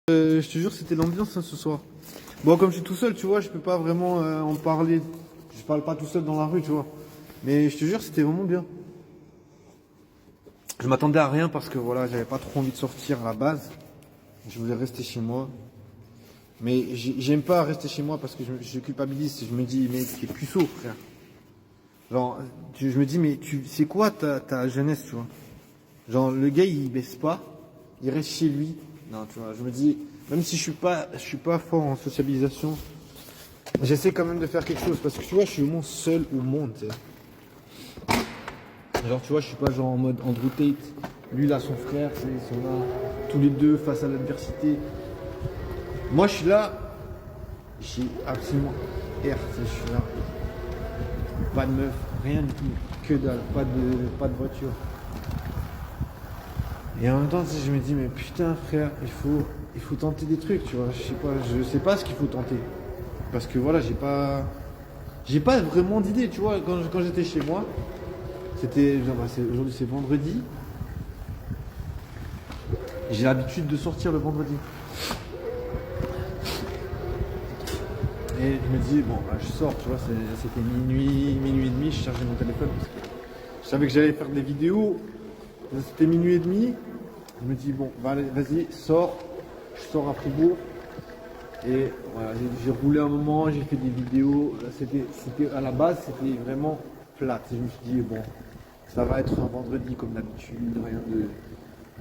Je te jure, c'était l'ambiance hein, ce soir. Bon, comme je suis tout seul, tu vois, je peux pas vraiment en parler. Je parle pas tout seul dans la rue, tu vois. Mais je te jure, c'était vraiment bien. Je m'attendais à rien parce que voilà, j'avais pas trop envie de sortir à la base. Je voulais rester chez moi. Mais j'aime pas rester chez moi parce que je culpabilise. Je me dis, mais t'es puceau, frère. Genre, je me dis, mais c'est quoi ta jeunesse, tu vois. Genre, le gars, il baisse pas. Il reste chez lui. Non, tu vois, je me dis, même si je suis pas fort en sociabilisation, j'essaie quand même de faire quelque chose parce que tu vois, je suis vraiment seul au monde, tu sais. Genre, tu vois, je suis pas genre en mode Andrew Tate. Lui, là, son frère, ils sont là, tous les deux face à l'adversité. Moi, je suis là, j'ai absolument R, tu sais, je suis là. Pas de meuf, rien du tout, que dalle, pas de voiture. Et en même temps, tu sais, je me dis, mais putain, frère, il faut tenter des trucs, tu vois. Je sais pas ce qu'il faut tenter. Parce que voilà, j'ai pas vraiment d'idée, tu vois. Quand j'étais chez moi, c'était, genre, bah, aujourd'hui c'est vendredi. J'ai l'habitude de sortir le vendredi. Et je me dis, bon, bah, je sors, tu vois, c'était minuit et demi, je chargeais mon téléphone parce que je savais que j'allais faire des vidéos. C'était minuit et demi. Je me dis, bon, bah, allez, vas-y, sors. Je sors à Fribourg. Et voilà, j'ai roulé un moment, j'ai fait des vidéos. C'était à la base, c'était vraiment plat. Je me suis dit, bon, ça va être un vendredi comme d'habitude,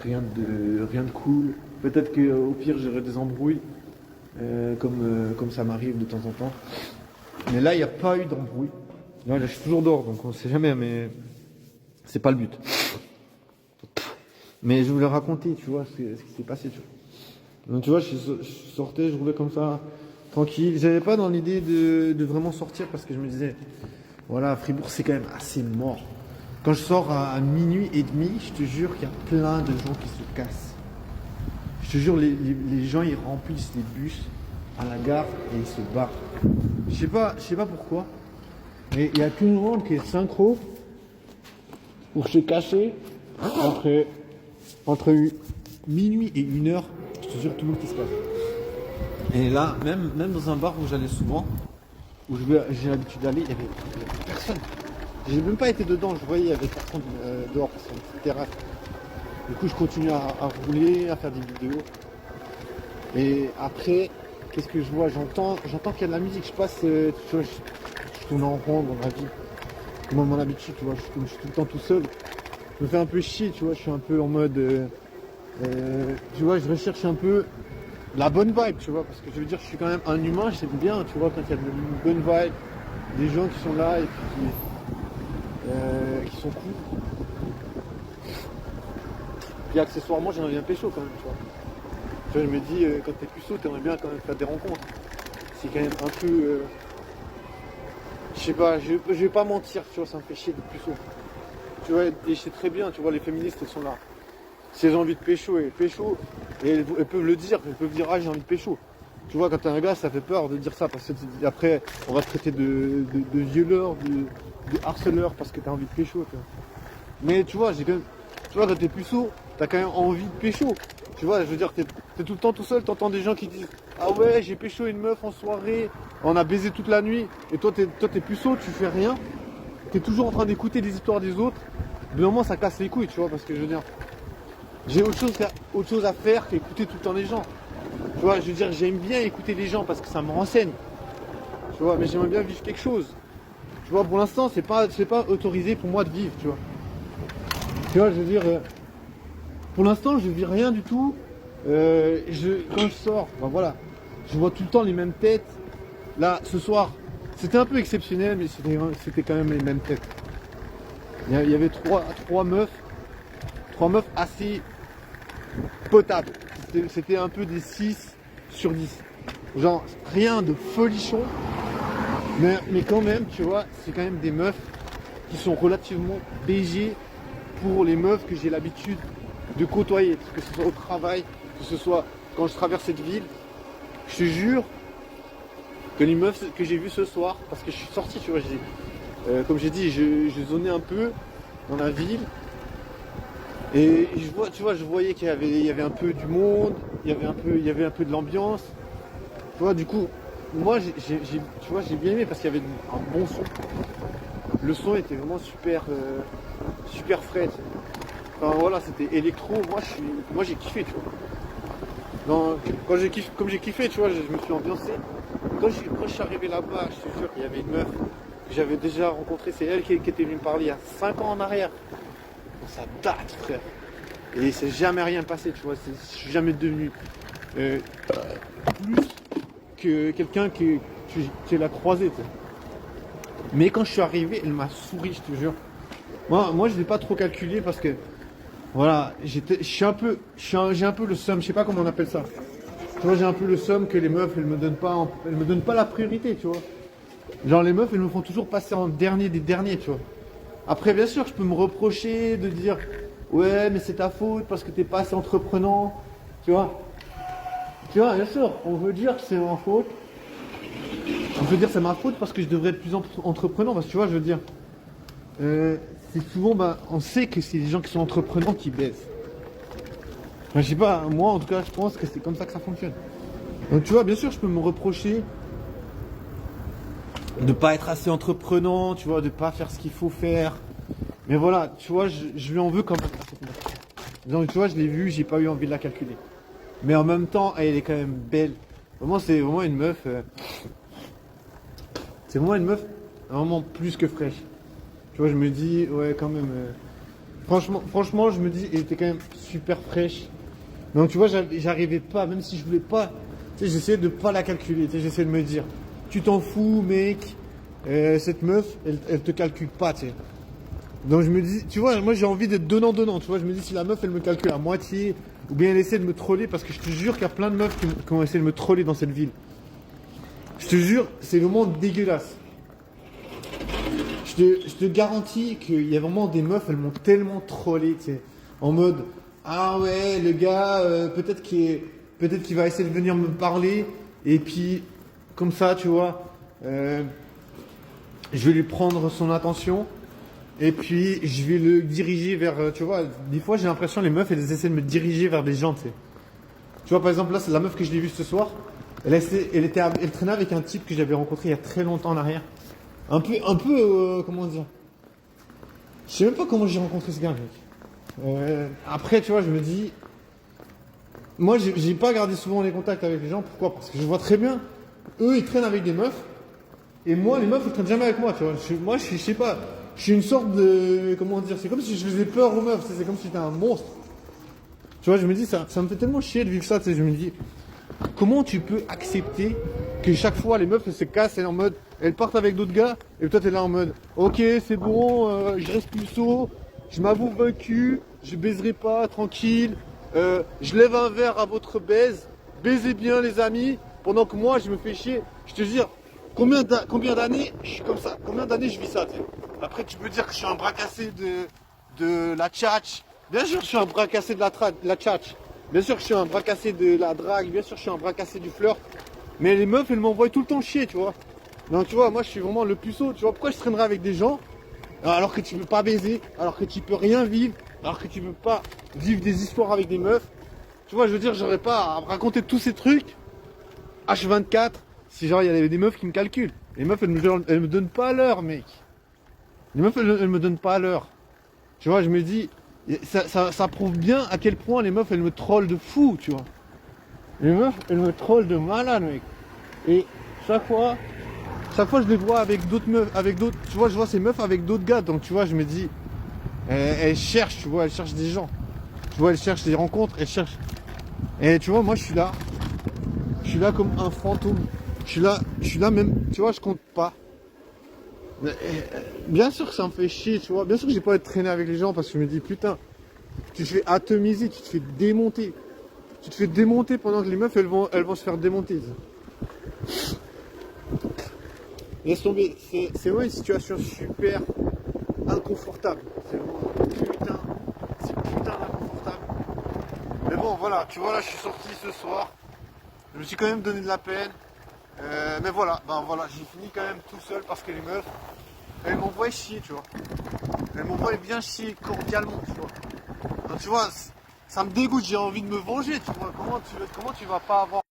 rien de cool. Peut-être qu'au pire, j'aurai des embrouilles, comme ça m'arrive de temps en temps. Mais là, il n'y a pas eu d'embrouille. Là, je suis toujours dehors, donc on ne sait jamais, mais c'est pas le but. Mais je voulais raconter, tu vois, ce qui s'est passé, tu vois. Donc tu vois, je sortais, je roulais comme ça, tranquille. J'avais pas dans l'idée de vraiment sortir parce que je me disais, voilà, Fribourg c'est quand même assez mort. Quand je sors à minuit et demi, je te jure qu'il y a plein de gens qui se cassent. Je te jure, les gens ils remplissent les bus à la gare et ils se barrent. Je sais pas pourquoi, mais il y a tout le monde qui est synchro pour se casser entre minuit et 1 heure. Je te jure, tout le monde qui se passe. Et là, même dans un bar où j'allais souvent, où j'ai l'habitude d'aller, il y avait personne. J'ai même pas été dedans, je voyais il y avait personne dehors parce qu'il y a une petite terrasse. Du coup, je continue à rouler, à faire des vidéos. Et après, qu'est-ce que je vois? J'entends qu'il y a de la musique. Je passe, tu vois, je tourne en rond dans la vie. Comme à mon habitude, tu vois, je suis tout le temps tout seul. Je me fais un peu chier, tu vois, je suis un peu en mode... tu vois, je recherche un peu la bonne vibe, tu vois, parce que je veux dire, je suis quand même un humain, j'aime bien, tu vois, quand il y a une bonne vibe, des gens qui sont là et puis qui sont cool. Puis accessoirement, j'aimerais bien pécho quand même, tu vois. Tu vois, je me dis, quand t'es puceau, t'aimerais bien quand même faire des rencontres. C'est quand même un peu... je sais pas, je vais pas mentir, tu vois, ça me fait chier d'être puceau. Tu vois, et je sais très bien, tu vois, les féministes, elles sont là. Si elles ont envie de pécho, et elles peuvent le dire, elles peuvent dire ah j'ai envie de pécho. Tu vois, quand t'es un gars, ça fait peur de dire ça, parce que après, on va te traiter de violeur, de harceleur, parce que t'as envie de pécho. Tu vois. Mais tu vois, tu vois, quand t'es puceau, t'as quand même envie de pécho. Tu vois, je veux dire, t'es tout le temps tout seul, t'entends des gens qui disent ah ouais, j'ai pécho une meuf en soirée, on a baisé toute la nuit, et toi t'es puceau, tu fais rien, t'es toujours en train d'écouter les histoires des autres. De moment, ça casse les couilles, tu vois, parce que je veux dire. J'ai autre chose à faire qu'écouter tout le temps les gens. Tu vois, je veux dire, j'aime bien écouter les gens parce que ça me renseigne. Tu vois, mais j'aimerais bien vivre quelque chose. Tu vois, pour l'instant, c'est pas autorisé pour moi de vivre, tu vois. Tu vois, je veux dire, pour l'instant, je vis rien du tout. Quand je sors, ben voilà, je vois tout le temps les mêmes têtes. Là, ce soir, c'était un peu exceptionnel, mais c'était quand même les mêmes têtes. Il y avait trois meufs assez potable. C'était un peu des 6 sur 10. Genre, rien de folichon. Mais quand même, tu vois, c'est quand même des meufs qui sont relativement BG pour les meufs que j'ai l'habitude de côtoyer. Que ce soit au travail, que ce soit quand je traverse cette ville. Je te jure que les meufs que j'ai vues ce soir, parce que je suis sorti, tu vois, comme j'ai dit, je zonais un peu dans la ville. Et je vois, tu vois, je voyais qu'il y avait un peu du monde, il y avait un peu de l'ambiance. Tu vois, du coup, moi, tu vois, j'ai bien aimé parce qu'il y avait un bon son. Le son était vraiment super, super frais. Tu sais. Enfin voilà, c'était électro. Moi, j'ai kiffé, tu vois. Comme j'ai kiffé, tu vois, je me suis ambiancé. Quand je suis arrivé là-bas, je te jure, il y avait une meuf que j'avais déjà rencontrée. C'est elle qui était venue me parler il y a 5 ans en arrière. Ça date, frère. Et il s'est jamais rien passé, tu vois. Je suis jamais devenu euh, plus que quelqu'un que l'a croisé, tu sais. Mais quand je suis arrivé, elle m'a souri, je te jure. Moi, je l'ai pas trop calculé parce que, voilà, j'ai un peu le seum, je sais pas comment on appelle ça. Tu vois, j'ai un peu le seum que les meufs, elles me donnent pas la priorité, tu vois. Genre, les meufs, elles me font toujours passer en dernier des derniers, tu vois. Après, bien sûr, je peux me reprocher de dire, ouais, mais c'est ta faute parce que t'es pas assez entreprenant, tu vois. Tu vois, bien sûr, on veut dire que c'est ma faute. On veut dire que c'est ma faute parce que je devrais être plus entreprenant, parce que tu vois, je veux dire, c'est souvent, bah, on sait que c'est les gens qui sont entreprenants qui baissent. Enfin, je sais pas, moi en tout cas, je pense que c'est comme ça que ça fonctionne. Donc tu vois, bien sûr, je peux me reprocher de pas être assez entreprenant, tu vois, de pas faire ce qu'il faut faire. Mais voilà, tu vois, je lui en veux quand même à cette meuf. Donc tu vois, je l'ai vue, j'ai pas eu envie de la calculer. Mais en même temps, elle est quand même belle. Vraiment, c'est vraiment une meuf. C'est vraiment une meuf vraiment plus que fraîche. Tu vois, je me dis, ouais, quand même. Franchement, je me dis, elle était quand même super fraîche. Donc, tu vois, j'arrivais pas, même si je voulais pas. Tu sais, j'essayais de pas la calculer. Tu sais, j'essayais de me dire, tu t'en fous, mec. Cette meuf, elle te calcule pas, tu sais. Donc, je me dis, tu vois, moi, j'ai envie d'être donnant-donnant. Tu vois, je me dis, si la meuf, elle me calcule à moitié, ou bien elle essaie de me troller, parce que je te jure qu'il y a plein de meufs qui ont essayé de me troller dans cette ville. Je te jure, c'est vraiment dégueulasse. Je te garantis qu'il y a vraiment des meufs, elles m'ont tellement trollé, tu sais, en mode, ah ouais, le gars, peut-être qu'il va essayer de venir me parler, et puis, comme ça, tu vois, je vais lui prendre son attention, et puis je vais le diriger vers, tu vois, des fois j'ai l'impression les meufs, elles essaient de me diriger vers des gens, tu sais. Tu vois, par exemple, là, c'est la meuf que je l'ai vue ce soir, elle traînait avec un type que j'avais rencontré il y a très longtemps en arrière. Comment dire. Je sais même pas comment j'ai rencontré ce gars, mec. Après, tu vois, je me dis. Moi, j'ai pas gardé souvent les contacts avec les gens. Pourquoi? Parce que je vois très bien. Eux, ils traînent avec des meufs. Et moi, les meufs, ils traînent jamais avec moi, tu vois. Je sais pas. Je suis une sorte de. Comment dire? C'est comme si je faisais peur aux meufs. C'est comme si j'étais un monstre. Tu vois, je me dis, ça me fait tellement chier de vivre ça, tu sais. Je me dis. Comment tu peux accepter que chaque fois les meufs elles se cassent et en mode elles partent avec d'autres gars et toi t'es là en mode ok c'est bon je reste plus sourd, je m'avoue vaincu, je baiserai pas tranquille, je lève un verre à votre baise, baisez bien les amis pendant que moi je me fais chier. Je te jure combien d'années je suis comme ça, combien d'années je vis ça, t'sais. Après tu peux dire que je suis un bras cassé de la tchatch. Bien sûr je suis un bras cassé de la tchatch. Bien sûr que je suis un bras cassé de la drague, bien sûr que je suis un bras cassé du flirt. Mais les meufs, elles m'envoient tout le temps chier, tu vois. Donc tu vois, moi je suis vraiment le puceau, tu vois. Pourquoi je traînerais avec des gens alors que tu peux pas baiser, alors que tu peux rien vivre, alors que tu peux pas vivre des histoires avec des meufs. Tu vois, je veux dire, j'aurais pas à raconter tous ces trucs H24 si genre il y avait des meufs qui me calculent. Les meufs, elles me donnent pas l'heure, mec. Les meufs, elles me donnent pas l'heure. Tu vois, je me dis, ça prouve bien à quel point les meufs, elles me trollent de fou, tu vois. Les meufs, elles me trollent de malade, mec. Et chaque fois, je les vois avec d'autres meufs, tu vois, je vois ces meufs avec d'autres gars. Donc, tu vois, je me dis, elles cherchent, tu vois, elles cherchent des gens. Tu vois, elles cherchent des rencontres, elles cherchent. Et tu vois, moi, je suis là. Je suis là comme un fantôme. Je suis là même, tu vois, je compte pas. Mais, bien sûr que ça me fait chier, tu vois. Bien sûr que j'ai pas envie de traîner avec les gens parce que je me dis, putain, tu te fais atomiser, tu te fais démonter. Tu te fais démonter pendant que les meufs, elles vont se faire démonter. Laisse tomber, c'est vraiment une situation super inconfortable. C'est putain d'inconfortable. Mais bon, voilà, tu vois, là, je suis sorti ce soir. Je me suis quand même donné de la peine. Mais voilà, j'ai fini quand même tout seul parce que les meufs, elles m'envoient chier, tu vois. Elles m'envoient bien chier cordialement, tu vois. Donc tu vois, ça me dégoûte, j'ai envie de me venger, tu vois. Comment tu vas pas avoir